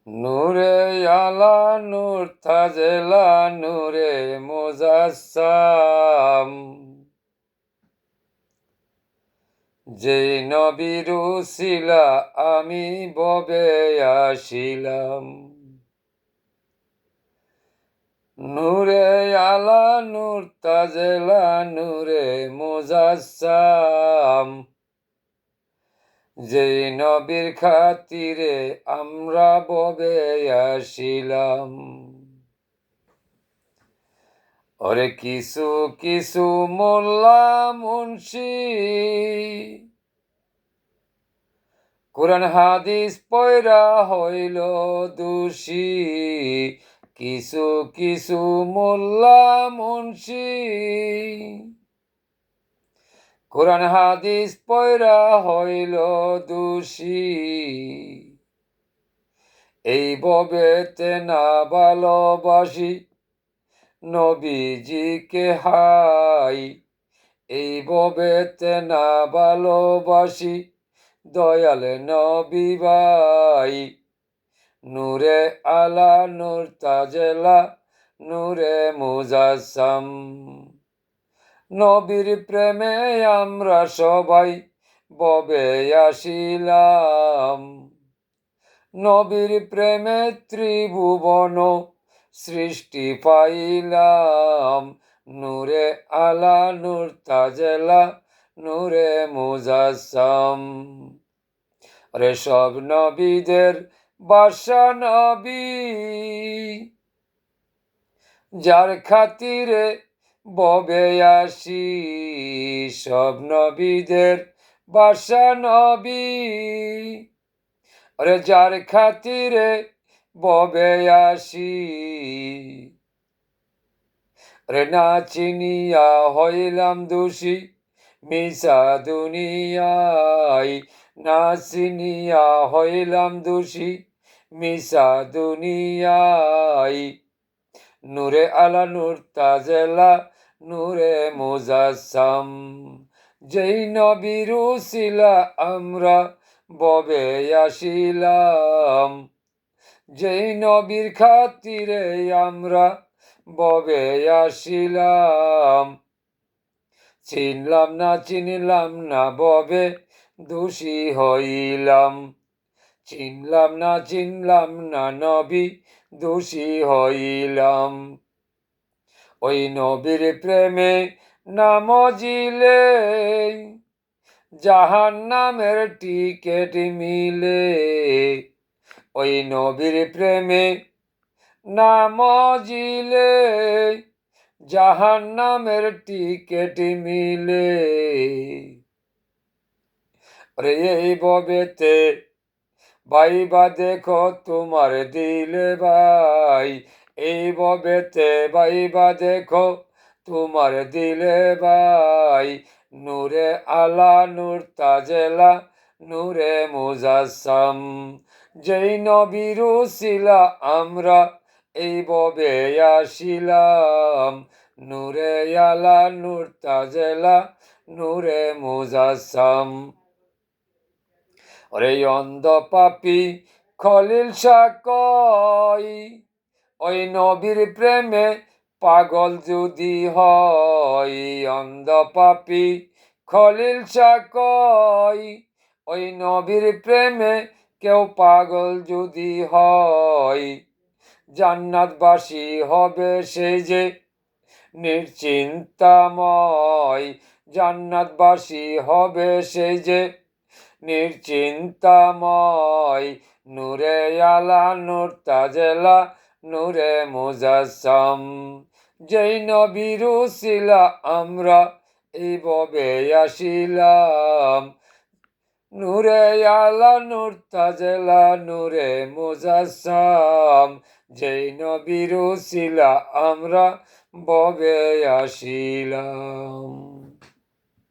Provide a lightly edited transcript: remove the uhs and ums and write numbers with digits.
নূরে আলা নূর তাজেলা নূরে মুজাসসাম, যেই নবীর উসিলা আমি ববে আসিলাম। নূরে আলা নূর তাজেলা নূরে মুজাসসাম, যেই নবীর খাতিরে আমরা ববে আসিলাম। ওরে কিছু কিছু মোল্লা মুন্সি কোরআন হাদিস পয়রা হইল দোষী, কিছু কিছু মোল্লা মুন্সি কোরআন হাদিস পয়রা হইল দোষী। এই ববেতে না ভালোবাসি নবীজিকে হাই, এই ববেতে না ভালোবাসি দয়াল নবী ভাই। নূরে আলা নূর তাজেলা নূরে মুজাসসাম, নবীর প্রেমে আমরা সবাই ববে আসিলাম। নবীর প্রেমে ত্রিভুবন সৃষ্টি পাইলাম। নূরে আলা নূর তাজেলা নূরে মুজাসসাম। রে সব নবীদের বাদশা নবী, যার খাতিরে ববে আসি। সব নবীদের বাদশা নবী, ওরে যার খাতিরে ববে আসি। রে না চিনিয়া হইলাম দোষী মিশা দুনিয়ায়, না চিনিয়া হইলাম দোষী মিশা দুনিয়ায়। নূরে আলা নূর তাজেলা নূরে মুজাসসাম, যেই নবীর উসিলা আমরা ববে আসিলাম। যেই নবীর খাতিরে আমরা ববে আসিলাম। চিনলাম না ববে দোষী হইলাম। চিনলাম না নবী দোষী হইলাম। ওই নবীর প্রেমে নাম জিলে জাহান্নামের টিকেট মিলে। ওই নবীর প্রেমে নাম জিলে জাহান্নামের টিকেট মিলে। রে এই ববেতে ভাইবা দেখো তোমার দিলে ভাই, এই ববেতে ভাইবা দেখো তোমার দিলে ভাই। নূরে আলা নূর তাজেলা নূরে মুজাসসাম, যেই নবীর উসিলা আমরা এই ববে আসিলাম। নূরে আলা নূর তাজেলা নূরে মুজাসসাম। ওরে অন্ধ পাপি খলিল শাহ কয়, ওই নবীর প্রেমে পাগল যদি হয়। অন্ধ পাপি খলিল শাহ কয়, ওই নবীর প্রেমে কেউ পাগল যদি হয়। জান্নাতবাসী হবে সে যে নিশ্চিন্তাময়, জান্নাতবাসী হবে সে যে নিশ্চিন্তাময়। নূরে আলা নূর তাজেলা নূরে মুজাসসাম, যেই নবীর উসিলা আমরা এই ববে আসিলাম। নূরে আলা নূর তাজেলা নূরে মুজাসসাম, যেই নবীর উসিলা আমরা ববে আসিলাম।